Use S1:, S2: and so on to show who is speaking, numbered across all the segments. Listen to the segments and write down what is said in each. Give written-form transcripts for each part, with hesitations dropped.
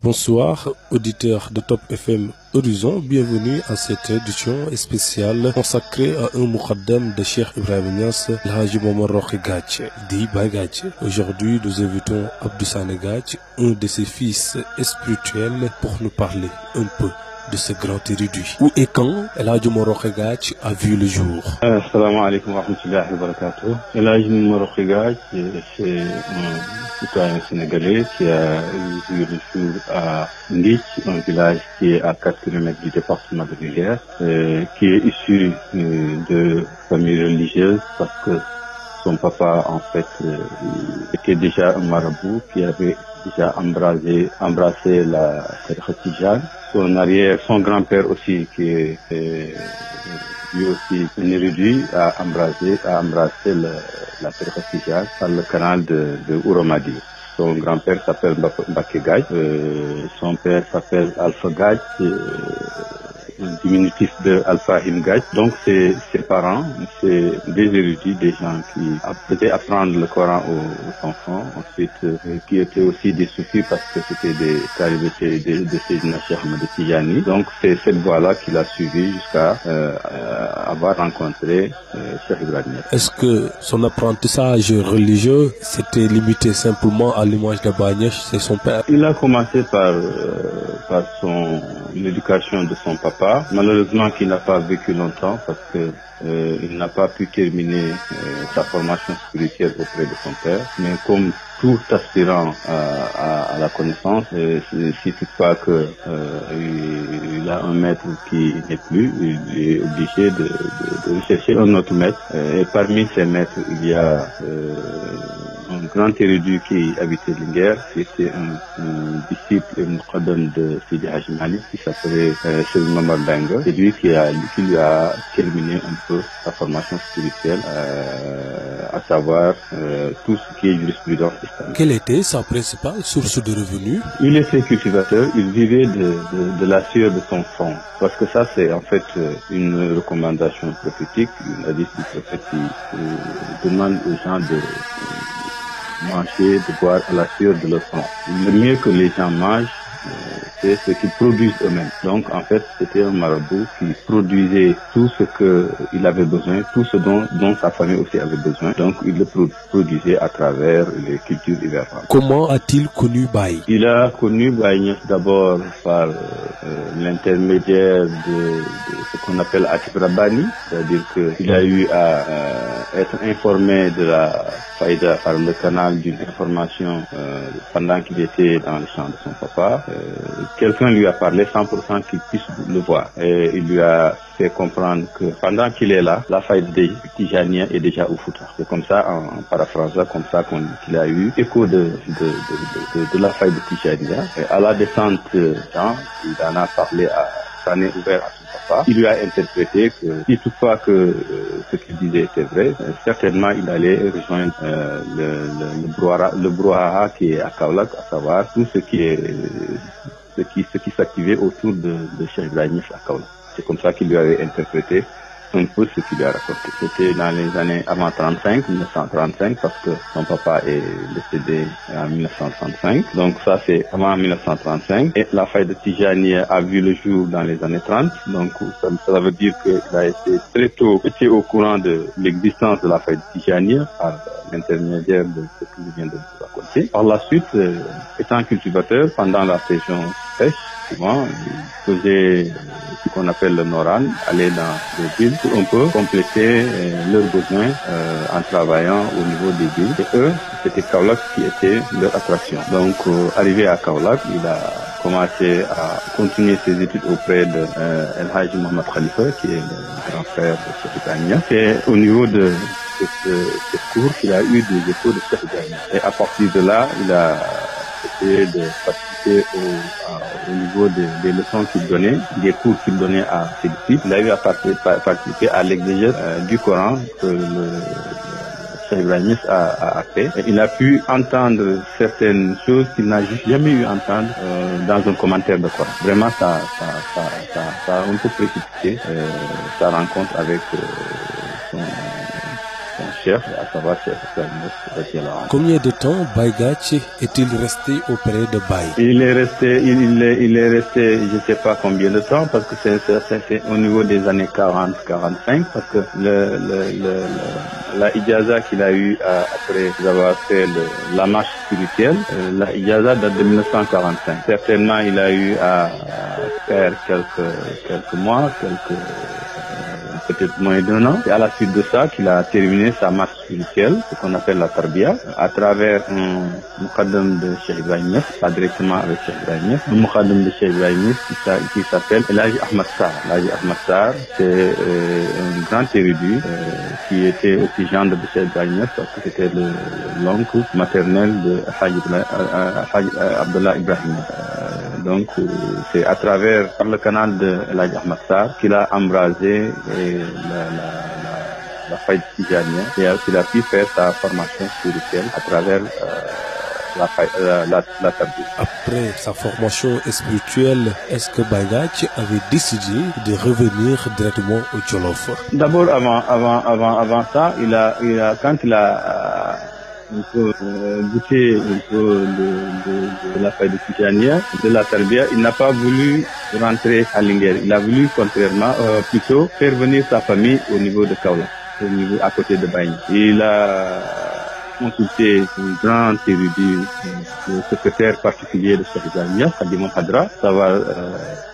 S1: Bonsoir, auditeurs de Top FM Horizon, bienvenue à cette édition spéciale consacrée à un muqaddam de Cheikh Ibrahima Niass, El Hadji Momar Roqi Gadj, dit Baye Gadj. Aujourd'hui, nous invitons Abdou Sané Gadj, un de ses fils spirituels, pour nous parler un peu de ce grand érudit. Où et quand El Hadji Momar Roqi Gadj a vu le jour?
S2: Assalamu alaikum wa rahmatullahi wa barakatuh. El Hadji Momar Roqi Gadj, c'est un citoyen sénégalais qui a vu le jour à Ngich, un village qui est à 4 km du département de Niger, qui est issu de famille religieuse parce que son papa, en fait, était déjà un marabout qui avait déjà embrassé la tariqa tijane. Son grand-père aussi, qui est lui aussi un érudit, a embrassé la tariqa tijane par le canal de Ouroumadi. Son grand-père s'appelle Mbacké Gadj, son père s'appelle Alpha Gadj, un diminutif de Alpha Gadj. Donc ses parents, c'est des érudits, des gens qui faisaient apprendre le Coran aux enfants, ensuite qui étaient aussi des soufis parce que c'était des talibés de Seydina Cheikh Ahmed Tijani. Donc c'est cette voie-là qu'il a suivi jusqu'à avoir rencontré Cheikh Ibrahima.
S1: Est-ce que son apprentissage religieux s'était limité simplement à l'image de Baye Niass, c'est son père?
S2: Il a commencé par l'éducation de son papa, malheureusement qu'il n'a pas vécu longtemps parce que il n'a pas pu terminer sa formation spirituelle auprès de son père. Mais comme tout aspirant à la connaissance, si toutefois que il a un maître qui n'est plus, il est obligé de rechercher un autre maître. Et parmi ces maîtres, il y a un grand érudit qui habitait Linguère, c'était un disciple et muqaddam de Sidi Hadji Malick qui s'appelait Cheikh Mamad Bengue. C'est lui qui lui a terminé un peu sa formation spirituelle, à savoir tout ce qui est jurisprudence islamique.
S1: Quelle était sa principale source de revenus?
S2: Il était cultivateur, il vivait de la sueur de son front. Parce que ça, c'est en fait une recommandation prophétique, une hadith du prophète qui demande aux gens de manger, de boire à la sueur de leur front. Le mieux que les gens mangent, c'est ce qu'ils produisent eux-mêmes. Donc en fait, c'était un marabout qui produisait tout ce qu'il avait besoin, tout ce dont sa famille aussi avait besoin. Donc il le produisait à travers les cultures hivernales.
S1: Comment a-t-il connu Baye?
S2: Il a connu Baye Niass d'abord par l'intermédiaire de ce qu'on appelle Atif Rabbani, c'est-à-dire qu'il a eu à être informé de la faïda par le canal d'une information pendant qu'il était dans le champ de son papa. Quelqu'un lui a parlé 100% qu'il puisse le voir. Et il lui a fait comprendre que pendant qu'il est là, la faïda des Tijaniens est déjà au Fouta. C'est comme ça, en paraphrasant, comme ça qu'il a eu écho de la faïda Tijania. Et à la descente, il en a parlé ça n'est ouvert à son papa. Il lui a interprété que si toutefois que ce qu'il disait était vrai, certainement il allait rejoindre le brouhaha qui est à Kaolack, à savoir tout ce qui s'activait autour de Cheikh Ibrahima Niass à Kaolack. C'est comme ça qu'il lui avait interprété un peu ce qu'il lui a raconté. C'était dans les années avant 1935, parce que son papa est décédé en 1935. Donc ça, c'est avant 1935. Et la faïda Tijaniya a vu le jour dans les années 30. Donc ça veut dire qu'il a été très tôt au courant de l'existence de la faïda Tijaniya par l'intermédiaire de ce que je viens de vous raconter. Par la suite, étant cultivateur, pendant la saison sèche, souvent, il faisait ce qu'on appelle le Noran, aller dans les villes pour un peu compléter leurs besoins en travaillant au niveau des villes. Et eux, c'était Kaolack qui était leur attraction. Donc, arrivé à Kaolack, il a commencé à continuer ses études auprès de El Hadji Mohamed Khalifa, qui est le grand frère de Cheikh Ibrahima. C'est au niveau de ce cours qu'il a eu des échos de Cheikh Ibrahima. Et à partir de là, il a essayé de participer au niveau des leçons qu'il donnait, des cours qu'il donnait à ses disciples. Il a eu à participer à l'exégèse du Coran que Cheikh Ibrahima Niass a fait. Et il a pu entendre certaines choses qu'il n'a jamais eu à entendre dans un commentaire de Coran. Vraiment, ça a un peu précipité sa rencontre avec son chef, à savoir Cheikh Ibrahim Niass.
S1: Combien de temps Baye Gathie est-il resté auprès de Baye?
S2: Il est resté, je ne sais pas combien de temps, parce que c'est au niveau des années 40-45, parce que la ijaza qu'il a eu après avoir fait la marche spirituelle, la ijaza date de 1945. Certainement, il a eu à faire quelques mois, peut-être moins d'1 an. C'est à la suite de ça qu'il a terminé sa marche spirituelle, ce qu'on appelle la Tarbiya, à travers un muqaddam de Cheikh Ibrahim Niass, pas directement avec Cheikh Ibrahim Niass, un muqaddam de Cheikh Ibrahim Niass qui s'appelle El Hadji Ahmad Sarr. El Hadji Ahmad Sarr, c'est un grand érudit qui était aussi gendre de Cheikh Ibrahim Niass, parce que c'était l'oncle maternel de Hadji Abdullah Ibrahim. Donc, c'est à travers, par le canal de El Hadji Ahmad Sarr, qu'il a embrasé la faille tijanienne et qu'il a pu faire sa formation spirituelle à travers la Tarbiya.
S1: Après sa formation spirituelle, est-ce que Baye Gathie avait décidé de revenir directement au Jolof?
S2: D'abord, avant ça, quand il a un peu goûté un peu de la faille de Tijaniya, de la Tarbiya, il n'a pas voulu rentrer à Linguère. Il a voulu, contrairement, plutôt faire venir sa famille au niveau de Kaolack, au niveau à côté de Baye. Il a consulté un grand érudit, le secrétaire particulier de Cheikh Ibrahim Niass, Khadimul Hadra, savoir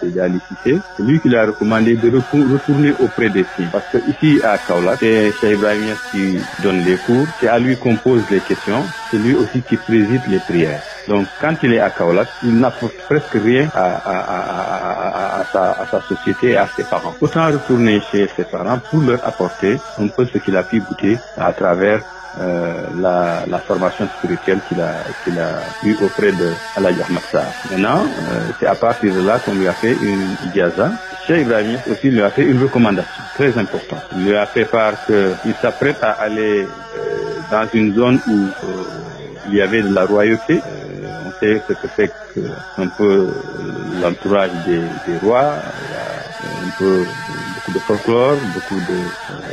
S2: Seydi Ali Cissé. C'est lui qui lui a recommandé de retourner auprès des siens. Parce que ici à Kaolack, c'est Cheikh Ibrahim Niass qui donne les cours, c'est à lui qu'on pose les questions, c'est lui aussi qui préside les prières. Donc quand il est à Kaolack, il n'apporte presque rien à sa société et à ses parents. Autant retourner chez ses parents pour leur apporter un peu ce qu'il a pu goûter à travers la formation spirituelle qu'il a eue auprès de Alhaji Ahmad Sarr. Maintenant, c'est à partir de là qu'on lui a fait une ijaza. Cheikh Ibrahim Niass aussi lui a fait une recommandation très importante. Il lui a fait part qu'il s'apprête à aller dans une zone où il y avait de la royauté. On sait ce que c'est un peu l'entourage des rois. Il y a un peu beaucoup de folklore,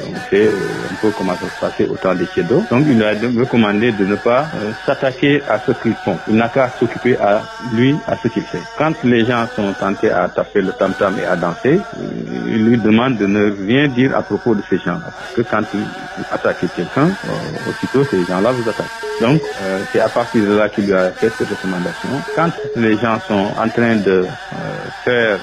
S2: on sait un peu comment ça se passait au temps des Chédos. Donc il a recommandé de ne pas s'attaquer à ce qu'ils font. Il n'a qu'à s'occuper à ce qu'il fait. Quand les gens sont tentés à taper le tam-tam et à danser, il lui demande de ne rien dire à propos de ces gens-là. Parce que quand il attaque quelqu'un, aussitôt ces gens-là vous attaquent. Donc c'est à partir de là qu'il lui a fait cette recommandation. Quand les gens sont en train de faire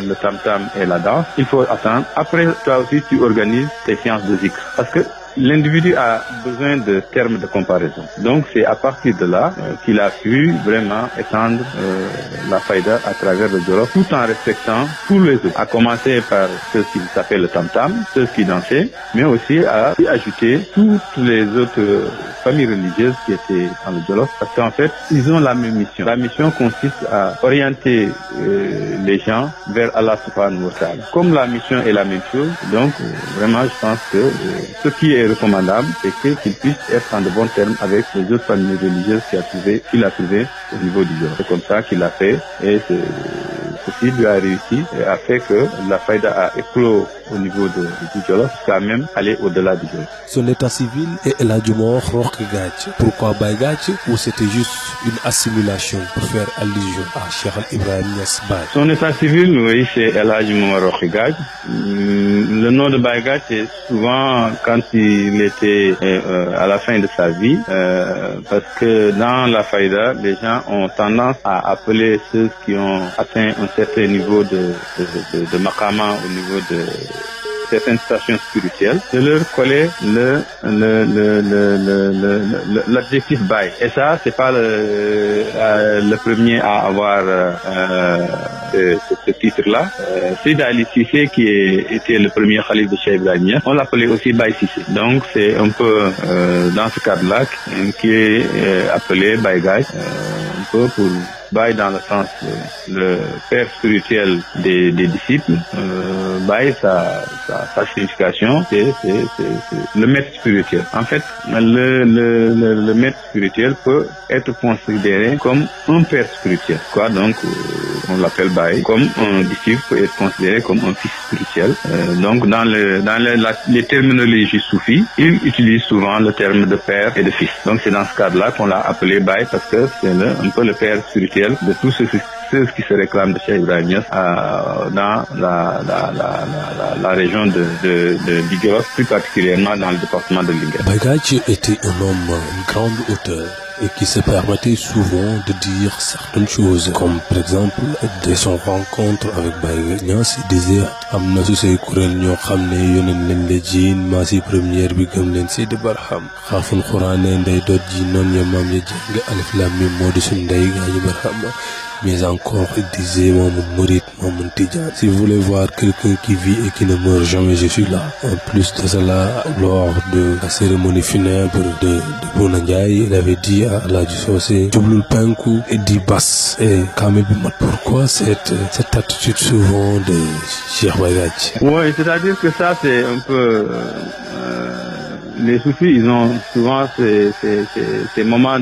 S2: le tam-tam et la danse, il faut attendre. Après, toi aussi, tu organises tes séances de zikr. Parce que l'individu a besoin de termes de comparaison. Donc, c'est à partir de là qu'il a pu vraiment étendre la faïda à travers le Jolof, tout en respectant tous les autres. À commencer par ceux qui s'appellent le tam-tam, ceux qui dansaient, mais aussi à y ajouter toutes les autres familles religieuses qui étaient dans le Jolof. Parce qu'en fait, ils ont la même mission. La mission consiste à orienter les gens vers Allah subhanahu wa ta'ala. Comme la mission est la même chose, donc vraiment, je pense que ce qui est recommandable, c'est qu'il puisse être en de bons termes avec les autres familles religieuses qu'il a trouvées au niveau du Jolof. C'est comme ça qu'il a fait, et ceci lui a réussi et a fait que la faïda a éclos au niveau du Jolof, jusqu'à même aller au-delà du Jolof.
S1: Son état civil est El Hadji Roqi Gathie. Pourquoi Baye Gathie, ou c'était juste une assimilation pour faire allusion à Cheikh Ibrahim Niass Baye?
S2: Son état civil, oui, c'est El Hadji Roqi Gathie. Le nom de Baye Gathie, c'est souvent quand il était à la fin de sa vie, parce que dans la faïda, les gens ont tendance à appeler ceux qui ont atteint un certain niveau de maqama, au niveau de certaines stations spirituelles, de leur coller l'adjectif Baye. Et ça, c'est pas le premier à avoir ce titre-là. Seydi Ali Cissé, qui était le premier khalife de Cheikh Ibrahim Niass, on l'appelait aussi Baye Cissé. Donc c'est un peu dans ce cadre-là qui est appelé Baye Gathie, un peu pour Baye dans le sens le père spirituel des disciples. Baye, sa signification, c'est le maître spirituel. En fait, le maître spirituel peut être considéré comme un père spirituel. Quoi, donc, on l'appelle Baye, comme un disciple peut être considéré comme un fils spirituel. Donc dans les terminologies soufis, ils utilisent souvent le terme de père et de fils. Donc c'est dans ce cadre-là qu'on l'a appelé Baye, parce que c'est un peu le père spirituel de tous ceux qui se réclament de Cheikh Ibrahima Niass dans la région de Guédiawaye, plus particulièrement dans le département de Linguère.
S1: Baye Gadji était un homme d'une grande hauteur et qui se permettait souvent de dire certaines choses, comme par exemple de son rencontre avec Baye Niass, il disait amna su say kuréel ñoo xam ne yónneen lañ la jiin maa si première bi gëm leen Seydi Barham xaaful xuraane ndey doot ji noonu ya maam ya jàng alif lam mim moo di suñ ndey Gaaji Barham. Mais encore, il disait, Mamoun Mourid, Mamoun Tidjan. Si vous voulez voir quelqu'un qui vit et qui ne meurt jamais, je suis là. En plus de cela, lors de la cérémonie funèbre de Bouna Ndiaye, il avait dit à Alhaji Socé, Djoublul Penkou et dit basse. Et Kamel Bimat, pourquoi cette attitude souvent de Cheikh Baye Gadji?
S2: Oui, c'est-à-dire que ça, c'est un peu... les soufis, ils ont souvent ces moments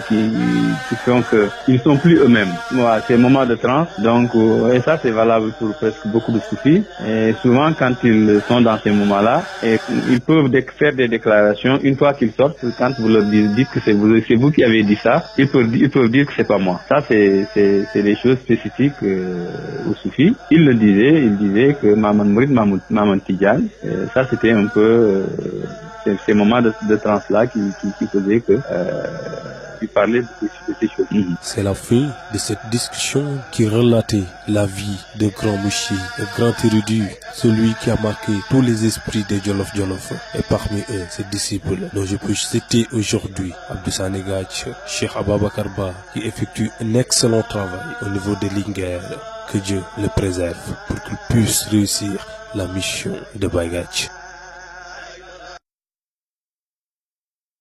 S2: qui font que ils sont plus eux-mêmes. Voilà, ces moments de transe. Donc, et ça, c'est valable pour presque beaucoup de soufis. Et souvent, quand ils sont dans ces moments-là, et ils peuvent faire des déclarations. Une fois qu'ils sortent, quand vous leur dites que c'est vous qui avez dit ça, ils peuvent dire que c'est pas moi. Ça, c'est des choses spécifiques aux soufis. Ils disaient que Maman Mourid, Maman Tidjan, ça, c'était un peu ces moments de transe-là qui faisaient que il parlait de ces choses.
S1: C'est la fin de cette discussion qui relatait la vie de grand mouchi, de grand érudit, celui qui a marqué tous les esprits des Jolof Jolof, et parmi eux ses disciples dont je peux citer aujourd'hui Abdou Sané Gadji, Cheikh Ababakar Ba, qui effectue un excellent travail au niveau de Linguère. Que Dieu le préserve pour qu'il puisse réussir la mission de Baye Gadji.